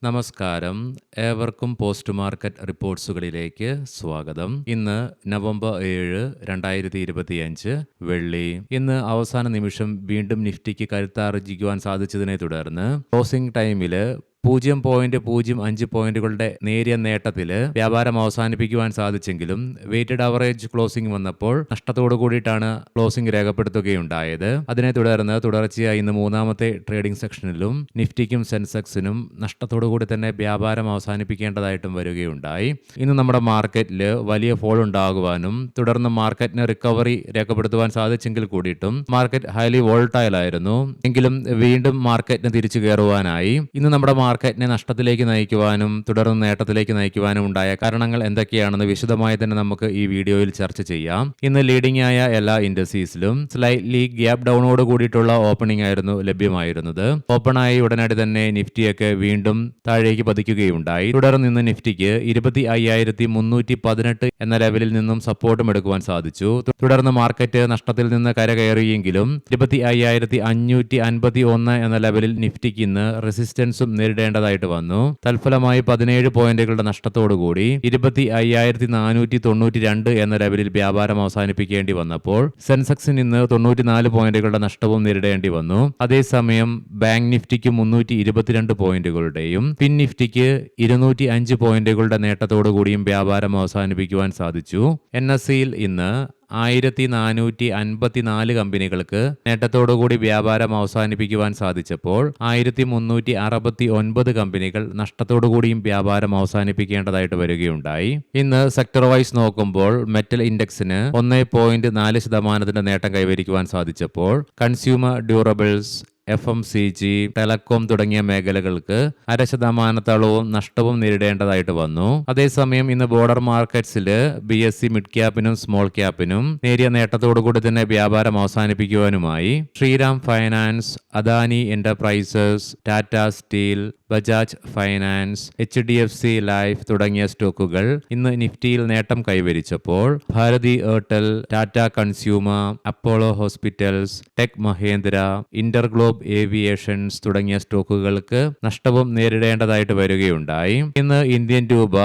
നമസ്കാരം. ഏവർക്കും post market റിപ്പോർട്ട്സുകളിലേക്ക് സ്വാഗതം. ഇന്ന് നവംബർ 7, 2025 വെള്ളി. ഇന്ന് അവസാന നിമിഷം വീണ്ടും നിഫ്റ്റിക്ക് കരുത്താർജിക്കുവാൻ സാധിച്ചതിനെ തുടർന്ന് ക്ലോസിംഗ് ടൈമിൽ 0.05 പോയിന്റുകളുടെ നേരിയ നേട്ടത്തിൽ വ്യാപാരം അവസാനിപ്പിക്കുവാൻ സാധിച്ചെങ്കിലും വെയ്റ്റഡ് ആവറേജ് ക്ലോസിംഗ് വന്നപ്പോൾ നഷ്ടത്തോടു കൂടിയിട്ടാണ് ക്ലോസിംഗ് രേഖപ്പെടുത്തുകയുണ്ടായത്. അതിനെ തുടർന്ന് തുടർച്ചയായി ഇന്ന് മൂന്നാമത്തെ ട്രേഡിംഗ് സെക്ഷനിലും നിഫ്റ്റിക്കും സെൻസെക്സിനും നഷ്ടത്തോടു കൂടി തന്നെ വ്യാപാരം അവസാനിപ്പിക്കേണ്ടതായിട്ടും വരികയുണ്ടായി. ഇന്ന് നമ്മുടെ മാർക്കറ്റിൽ വലിയ ഫോൾ ഉണ്ടാകുവാനും തുടർന്ന് മാർക്കറ്റിന് റിക്കവറി രേഖപ്പെടുത്തുവാൻ സാധിച്ചെങ്കിൽ കൂടിയിട്ടും മാർക്കറ്റ് ഹൈലി വോളട്ടൈൽ ആയിരുന്നു. എങ്കിലും വീണ്ടും മാർക്കറ്റിന് തിരിച്ചു കയറുവാനായി. ഇന്ന് നമ്മുടെ മാർക്കറ്റിനെ നഷ്ടത്തിലേക്ക് നയിക്കുവാനും തുടർന്ന് നേട്ടത്തിലേക്ക് നയിക്കുവാനും ഉണ്ടായ കാരണങ്ങൾ എന്തൊക്കെയാണെന്ന് വിശദമായി തന്നെ നമുക്ക് ഈ വീഡിയോയിൽ ചർച്ച ചെയ്യാം. ഇന്ന് ലീഡിംഗ് ആയ എല്ലാ ഇൻഡസ്ട്രീസിലും സ്ലൈറ്റ്ലി ഗ്യാപ് ഡൗണോട് കൂടിയിട്ടുള്ള ഓപ്പണിംഗ് ആയിരുന്നു ലഭ്യമായിരുന്നത്. ഓപ്പണായി ഉടനടി തന്നെ നിഫ്റ്റിയൊക്കെ വീണ്ടും താഴേക്ക് പതിക്കുകയുണ്ടായി. തുടർന്ന് ഇന്ന് നിഫ്റ്റിക്ക് 25,318 എന്ന ലെവലിൽ നിന്നും സപ്പോർട്ടും എടുക്കുവാൻ സാധിച്ചു. തുടർന്ന് മാർക്കറ്റ് നഷ്ടത്തിൽ നിന്ന് കരകയറിയെങ്കിലും 25,551 എന്ന ലെവലിൽ നിഫ്റ്റിക്ക് ഇന്ന് റെസിസ്റ്റൻസും നേരിടേണ്ടതായിട്ട് വന്നു. തൽഫലമായി 17 പോയിന്റുകളുടെ നഷ്ടത്തോടുകൂടി 25,492 എന്ന ലെവലിൽ വ്യാപാരം അവസാനിപ്പിക്കേണ്ടി വന്നപ്പോൾ സെൻസെക്സിന് ഇന്ന് 94 പോയിന്റുകളുടെ നഷ്ടവും നേരിടേണ്ടി വന്നു. അതേസമയം ബാങ്ക് നിഫ്റ്റിക്ക് 322 പോയിന്റുകളുടെയും ഫിൻ നിഫ്റ്റിക്ക് 205 പോയിന്റുകളുടെ നേട്ടത്തോടുകൂടിയും വ്യാപാരം അവസാനിപ്പിക്കുവാൻ സാധിച്ചു. NSEയിൽ ഇന്ന് 1454 കമ്പനികൾക്ക് നേട്ടത്തോടുകൂടി വ്യാപാരം അവസാനിപ്പിക്കുവാൻ സാധിച്ചപ്പോൾ 1369 കമ്പനികൾ നഷ്ടത്തോടുകൂടിയും വ്യാപാരം അവസാനിപ്പിക്കേണ്ടതായിട്ട് വരികയുണ്ടായി. ഇന്ന് സെക്ടർ വൈസ് നോക്കുമ്പോൾ മെറ്റൽ ഇൻഡെക്സിന് 1.4% നേട്ടം കൈവരിക്കുവാൻ സാധിച്ചപ്പോൾ കൺസ്യൂമർ ഡ്യൂറബിൾസ്, FMCG, ടെലകോം തുടങ്ങിയ മേഖലകൾക്ക് 0.5% നഷ്ടവും നേരിടേണ്ടതായിട്ട് വന്നു. അതേസമയം ഇന്ന് ബോർഡർ മാർക്കറ്റ്സിൽ BSE മിഡ് ക്യാപ്പിനും സ്മോൾ ക്യാപ്പിനും നേരിയ നേട്ടത്തോടുകൂടി തന്നെ വ്യാപാരം അവസാനിപ്പിക്കുവാനുമായി Shriram finance, Adani enterprises, Tata steel, Bajaj finance, HDFC life തുടങ്ങിയ സ്റ്റോക്കുകൾ ഇന്ന് നിഫ്റ്റിയിൽ നേട്ടം കൈവരിച്ചപ്പോൾ Bharti Airtel, Tata consumer, Apollo hospitals, tech Mahindra, InterGlobe aviations തുടങ്ങിയ സ്റ്റോക്കുകൾക്ക് നഷ്ടവും നേരിടേണ്ടതായിട്ട് വരികയുണ്ടായി. ഇന്ന് ഇന്ത്യൻ രൂപ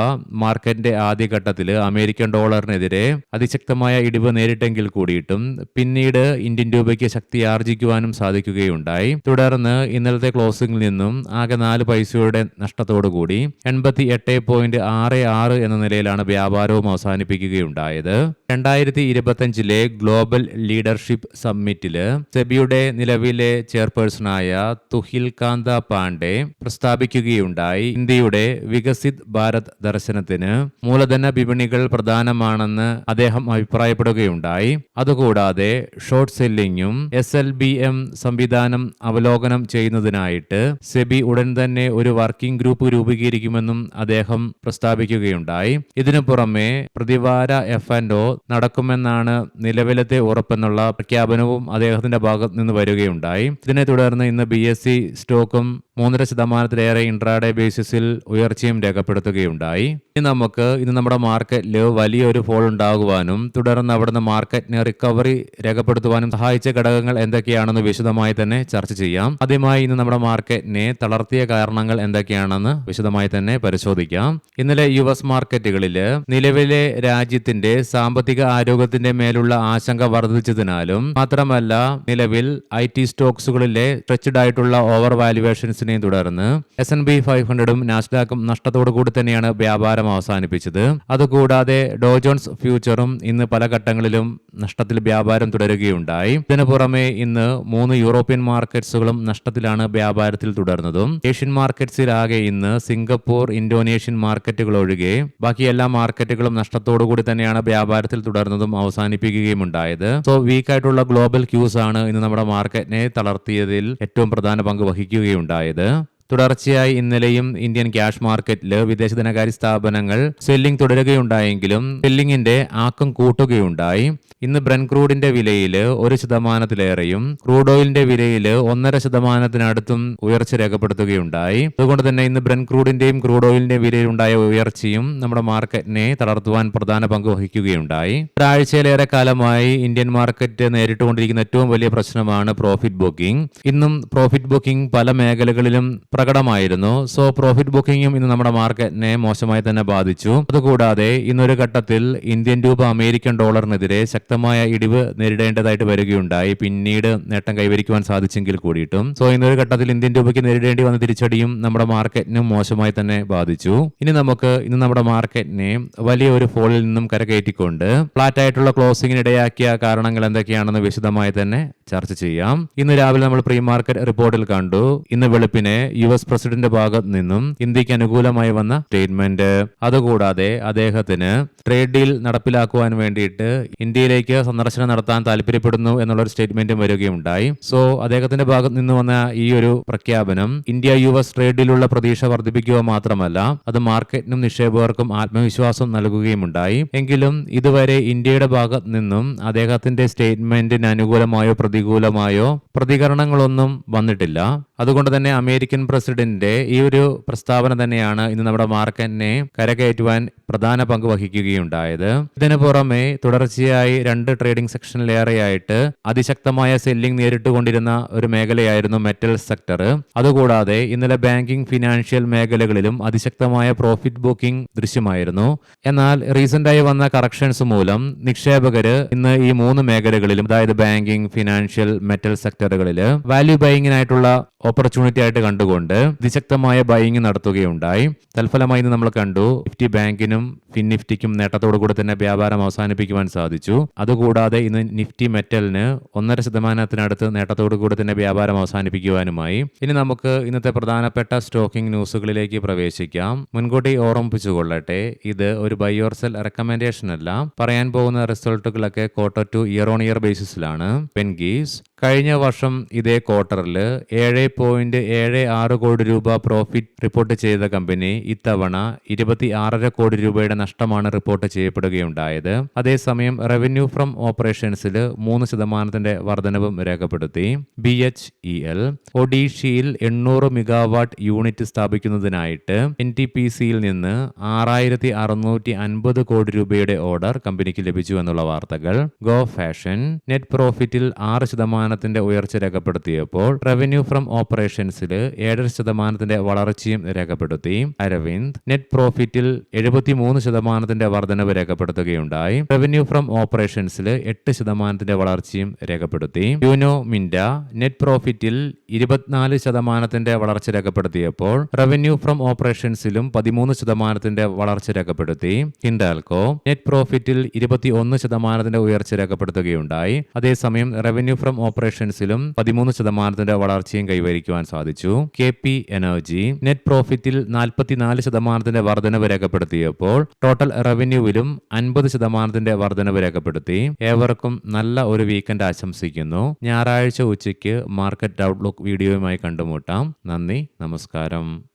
മാർക്കറ്റിന്റെ ആദ്യഘട്ടത്തിൽ അമേരിക്കൻ ഡോളറിനെതിരെ അതിശക്തമായ ഇടിവ് നേരിട്ടെങ്കിൽ കൂടിയിട്ടും പിന്നീട് ഇന്ത്യൻ രൂപയ്ക്ക് ശക്തി ആർജിക്കുവാനും സാധിക്കുകയുണ്ടായി. തുടർന്ന് ഇന്നലത്തെ ക്ലോസിംഗിൽ നിന്നും ആകെ 4 പൈസയുടെ നഷ്ടത്തോടുകൂടി 88.66 എന്ന നിലയിലാണ് വ്യാപാരവും അവസാനിപ്പിക്കുകയുണ്ടായത്. 2025 ഗ്ലോബൽ ലീഡർഷിപ്പ് സമ്മിറ്റില് സെബിയുടെ നിലവിലെ ചെയർപേഴ്സണായ തുഹിൽ കാന്ത പാണ്ഡെ പ്രസ്താവിക്കുകയുണ്ടായി. ഇന്ത്യയുടെ വികസിത് ഭാരത് ദർശനത്തിന് മൂലധന വിപണികൾ പ്രധാനമാണെന്ന് അദ്ദേഹം അഭിപ്രായപ്പെടുകയുണ്ടായി. അതുകൂടാതെ ഷോർട്ട് സെല്ലിങ്ങും SLBM സംവിധാനം അവലോകനം ചെയ്യുന്നതിനായിട്ട് സെബി ഉടൻ തന്നെ ഒരു വർക്കിംഗ് ഗ്രൂപ്പ് രൂപീകരിക്കുമെന്നും അദ്ദേഹം പ്രസ്താവിക്കുകയുണ്ടായി. ഇതിനു പുറമെ പ്രതിവാര F&O നടക്കുമെന്നാണ് നിലവിലത്തെ ഉറപ്പെന്നുള്ള പ്രഖ്യാപനവും അദ്ദേഹത്തിന്റെ ഭാഗത്ത് നിന്ന് വരികയുണ്ടായി. ഇതിനെ തുടർന്ന് ഇന്ന് BSE സ്റ്റോക്കും 3.5% ഇൻട്രാഡേ ബേസിസിൽ ഉയർച്ചയും രേഖപ്പെടുത്തുകയുണ്ടായി. ഇന്ന് നമ്മുടെ മാർക്കറ്റിൽ വലിയൊരു ഫോൾ ഉണ്ടാകുവാനും തുടർന്ന് അവിടുന്ന് മാർക്കറ്റിന് റിക്കവറി രേഖപ്പെടുത്തുവാനും സഹായിച്ച ഘടകങ്ങൾ എന്തൊക്കെയാണെന്ന് വിശദമായി തന്നെ ചർച്ച ചെയ്യാം. ആദ്യമായി ഇന്ന് നമ്മുടെ മാർക്കറ്റിനെ തളർത്തിയ കാരണങ്ങൾ എന്തൊക്കെയാണെന്ന് വിശദമായി തന്നെ പരിശോധിക്കാം. ഇന്നലെ US മാർക്കറ്റുകളിൽ നിലവിലെ രാജ്യത്തിന്റെ സാമ്പത്തിക ആരോഗ്യത്തിന്റെ മേലുള്ള ആശങ്ക വർദ്ധിച്ചതിനാലും മാത്രമല്ല നിലവിൽ IT സ്റ്റോക്സുകളിലെ സ്ട്രെച്ച്ഡ് ആയിട്ടുള്ള ഓവർ വാല്യുവേഷൻസിനെയും തുടർന്ന് S&P 500ഉം നാസ്ഡാക്കും നഷ്ടത്തോടു കൂടി തന്നെയാണ് വ്യാപാരം അവസാനിപ്പിച്ചത്. അതുകൂടാതെ ഡോ ജോൺസ് ഫ്യൂച്ചറും ഇന്ന് പല ഘട്ടങ്ങളിലും നഷ്ടത്തിൽ വ്യാപാരം തുടരുകയുണ്ടായി. ഇതിനു പുറമെ ഇന്ന് 3 യൂറോപ്യൻ മാർക്കറ്റ്സുകളും നഷ്ടത്തിലാണ് വ്യാപാരത്തിൽ തുടർന്നതും. ഏഷ്യൻ മാർക്കറ്റ്സിലാകെ ഇന്ന് സിംഗപ്പൂർ, ഇന്തോനേഷ്യൻ മാർക്കറ്റുകൾ ഒഴികെ ബാക്കി എല്ലാ മാർക്കറ്റുകളും നഷ്ടത്തോടു കൂടി തന്നെയാണ് വ്യാപാരത്തിൽ തുടർന്നതും അവസാനിപ്പിക്കുകയും ഉണ്ടായത്. വീക്കായിട്ടുള്ള ഗ്ലോബൽ ക്യൂസ് ആണ് ഇന്ന് നമ്മുടെ മാർക്കറ്റിനെ തളർത്തിയതിൽ ഏറ്റവും പ്രധാന പങ്ക് വഹിക്കുകയുണ്ടായത്. തുടർച്ചയായി ഇന്നലെയും ഇന്ത്യൻ ക്യാഷ് മാർക്കറ്റിൽ വിദേശ ധനകാര്യ സ്ഥാപനങ്ങൾ സെല്ലിംഗ് തുടരുകയുണ്ടായെങ്കിലും സെല്ലിംഗിന്റെ ആക്കം കൂട്ടുകയുണ്ടായി. ഇന്ന് ബ്രന്റ് ക്രൂഡിന്റെ വിലയിൽ 1%-ലേറെയും ക്രൂഡ് ഓയിലിന്റെ വിലയിൽ 1.5%-അടുത്തും ഉയർച്ച രേഖപ്പെടുത്തുകയുണ്ടായി. അതുകൊണ്ട് തന്നെ ഇന്ന് ബ്രന്റ് ക്രൂഡിന്റെയും ക്രൂഡ് ഓയിലിന്റെയും വിലയിലുണ്ടായ ഉയർച്ചയും നമ്മുടെ മാർക്കറ്റിനെ തളർത്തുവാൻ പ്രധാന പങ്ക് വഹിക്കുകയുണ്ടായി. ഒരാഴ്ചയിലേറെ കാലമായി ഇന്ത്യൻ മാർക്കറ്റ് നേരിട്ടുകൊണ്ടിരിക്കുന്ന ഏറ്റവും വലിയ പ്രശ്നമാണ് പ്രോഫിറ്റ് ബുക്കിംഗ്. ഇന്നും പ്രോഫിറ്റ് ബുക്കിംഗ് പല മേഖലകളിലും പ്രകടമായിരുന്നു. സോ പ്രോഫിറ്റ് ബുക്കിംഗും ഇന്ന് നമ്മുടെ മാർക്കറ്റിനെ മോശമായി തന്നെ ബാധിച്ചു. അതുകൂടാതെ ഇന്നൊരു ഘട്ടത്തിൽ ഇന്ത്യൻ രൂപ അമേരിക്കൻ ഡോളറിനെതിരെ ശക്തമായ ഇടിവ് നേരിടേണ്ടതായിട്ട് വരികയുണ്ടായി. പിന്നീട് നേട്ടം കൈവരിക്കുവാൻ സാധിച്ചെങ്കിൽ കൂടിയിട്ടും സോ ഇന്നൊരു ഘട്ടത്തിൽ ഇന്ത്യൻ രൂപയ്ക്ക് നേരിടേണ്ടി വന്ന തിരിച്ചടിയും നമ്മുടെ മാർക്കറ്റിനും മോശമായി തന്നെ ബാധിച്ചു. ഇനി നമുക്ക് ഇന്ന് നമ്മുടെ മാർക്കറ്റിനെ വലിയ ഒരു ഫോളിൽ നിന്നും കരകയറ്റിക്കൊണ്ട് ഫ്ലാറ്റ് ആയിട്ടുള്ള ക്ലോസിംഗിന് ഇടയാക്കിയ കാരണങ്ങൾ എന്തൊക്കെയാണെന്ന് വിശദമായി തന്നെ ചർച്ച ചെയ്യാം. ഇന്ന് രാവിലെ നമ്മൾ പ്രീ മാർക്കറ്റ് റിപ്പോർട്ടിൽ കണ്ടു, ഇന്ന് വെളുപ്പിനെ US പ്രസിഡന്റ് ഭാഗത്ത് നിന്നും ഇന്ത്യക്ക് അനുകൂലമായി വന്ന സ്റ്റേറ്റ്മെന്റ്. അതുകൂടാതെ അദ്ദേഹത്തിന് ട്രേഡ് ഡീൽ നടപ്പിലാക്കുവാൻ വേണ്ടിയിട്ട് ഇന്ത്യയിലേക്ക് സന്ദർശനം നടത്താൻ താല്പര്യപ്പെടുന്നു എന്നുള്ളൊരു സ്റ്റേറ്റ്മെന്റും വരികയുണ്ടായി. സോ അദ്ദേഹത്തിന്റെ ഭാഗത്ത് നിന്ന് വന്ന ഈ ഒരു പ്രഖ്യാപനം ഇന്ത്യ US ട്രേഡ് ഡീലുള്ള പ്രതീക്ഷ വർദ്ധിപ്പിക്കുക മാത്രമല്ല അത് മാർക്കറ്റിനും നിക്ഷേപകർക്കും ആത്മവിശ്വാസം നൽകുകയുമുണ്ടായി. എങ്കിലും ഇതുവരെ ഇന്ത്യയുടെ ഭാഗത്ത് നിന്നും അദ്ദേഹത്തിന്റെ സ്റ്റേറ്റ്മെന്റിന് അനുകൂലമായോ പ്രതികൂലമായോ പ്രതികരണങ്ങളൊന്നും വന്നിട്ടില്ല. അതുകൊണ്ട് തന്നെ അമേരിക്കൻ പ്രസിഡന്റിന്റെ ഈ ഒരു പ്രസ്താവന തന്നെയാണ് ഇന്ന് നമ്മുടെ മാർക്കറ്റിനെ കരകയറ്റുവാൻ പ്രധാന പങ്ക് വഹിക്കുകയുണ്ടായത്. ഇതിനു പുറമെ തുടർച്ചയായി 2 ട്രേഡിംഗ് സെക്ഷനിലേറെയായിട്ട് അതിശക്തമായ സെല്ലിംഗ് നേരിട്ടുകൊണ്ടിരുന്ന ഒരു മേഖലയായിരുന്നു മെറ്റൽ സെക്ടർ. അതുകൂടാതെ ഇന്നലെ ബാങ്കിംഗ് ഫിനാൻഷ്യൽ മേഖലകളിലും അതിശക്തമായ പ്രോഫിറ്റ് ബുക്കിംഗ് ദൃശ്യമായിരുന്നു. എന്നാൽ റീസെന്റായി വന്ന കറക്ഷൻസ് മൂലം നിക്ഷേപകര് ഇന്ന് ഈ 3 മേഖലകളിലും, അതായത് ബാങ്കിംഗ്, ഫിനാൻഷ്യൽ, മെറ്റൽ സെക്ടറുകളിൽ വാല്യൂ ബൈയിങ്ങിനായിട്ടുള്ള ഓപ്പർച്യൂണിറ്റി ആയിട്ട് കണ്ടുകൊണ്ട് അതിശക്തമായ ബൈയിങ് നടത്തുകയുണ്ടായി. തൽഫലമായി ഇന്ന് നമ്മൾ കണ്ടു നിഫ്റ്റി ബാങ്കിനും ഫിൻനിഫ്റ്റിക്കും നേട്ടത്തോടു കൂടി തന്നെ വ്യാപാരം അവസാനിപ്പിക്കുവാൻ സാധിച്ചു. അതുകൂടാതെ ഇന്ന് നിഫ്റ്റി മെറ്റലിന് 1.5% നേട്ടത്തോടു കൂടി തന്നെ വ്യാപാരം അവസാനിപ്പിക്കുവാനുമായി. ഇനി നമുക്ക് ഇന്നത്തെ പ്രധാനപ്പെട്ട സ്റ്റോക്കിംഗ് ന്യൂസുകളിലേക്ക് പ്രവേശിക്കാം. മുൻകൂട്ടി ഓർമ്മിപ്പിച്ചുകൊള്ളട്ടെ, ഇത് ഒരു ബൈ ഓർ സെൽ റെക്കമെൻഡേഷൻ അല്ല. പറയാൻ പോകുന്ന റിസൾട്ടുകളൊക്കെ quarter two year on year ബേസിസിലാണ്. പെൻഗീസ് കഴിഞ്ഞ വർഷം ഇതേ ക്വാർട്ടറിൽ 7.76 കോടി രൂപ പ്രോഫിറ്റ് റിപ്പോർട്ട് ചെയ്ത കമ്പനി ഇത്തവണ 26.5 കോടി രൂപയുടെ നഷ്ടമാണ് റിപ്പോർട്ട് ചെയ്യപ്പെടുകയുണ്ടായത്. അതേസമയം റവന്യൂ ഫ്രം ഓപ്പറേഷൻസിൽ 3% വർധനവും രേഖപ്പെടുത്തി. BHEL ഒഡീഷയിൽ 800 മെഗാവാട്ട് യൂണിറ്റ് സ്ഥാപിക്കുന്നതിനായിട്ട് NTPCയിൽ നിന്ന് 6,650 കോടി രൂപയുടെ ഓർഡർ കമ്പനിക്ക് ലഭിച്ചു എന്നുള്ള വാർത്തകൾ. ഗോ ഫാഷൻ നെറ്റ് പ്രോഫിറ്റിൽ 6% ഉയർച്ച രേഖപ്പെടുത്തിയപ്പോൾ റവന്യൂ ഫ്രം ഓപ്പറേഷൻസിൽ 7% വളർച്ചയും രേഖപ്പെടുത്തി. അരവിന്ദ് നെറ്റ് പ്രോഫിറ്റിൽ 73% വർധനവ് രേഖപ്പെടുത്തുകയുണ്ടായി. റവന്യൂ ഫ്രം ഓപ്പറേഷൻസിൽ 8% വളർച്ചയും രേഖപ്പെടുത്തി. യുനോ മിൻഡ നെറ്റ് പ്രോഫിറ്റിൽ 24% വളർച്ച രേഖപ്പെടുത്തിയപ്പോൾ റവന്യൂ ഫ്രം ഓപ്പറേഷൻസിലും 13% വളർച്ച രേഖപ്പെടുത്തി. ഹിൻഡാൽകോ നെറ്റ് പ്രോഫിറ്റിൽ 21% ഉയർച്ച രേഖപ്പെടുത്തുകയുണ്ടായി. അതേസമയം റവന്യൂ ഫ്രം ഓപ്പറേഷൻസിലും 13% വളർച്ചയും കൈവരിക്കുവാൻ സാധിച്ചു. KP എനർജി നെറ്റ് പ്രോഫിറ്റിൽ 44% വർധനവ് രേഖപ്പെടുത്തിയപ്പോൾ ടോട്ടൽ റവന്യൂവിലും 50% വർധനവ് രേഖപ്പെടുത്തി. ഏവർക്കും നല്ല ഒരു വീക്കെൻഡ് ആശംസിക്കുന്നു. ഞായറാഴ്ച ഉച്ചയ്ക്ക് മാർക്കറ്റ് ഔട്ട്ലുക്ക് വീഡിയോയുമായി കണ്ടുമുട്ടാം. നന്ദി, നമസ്കാരം.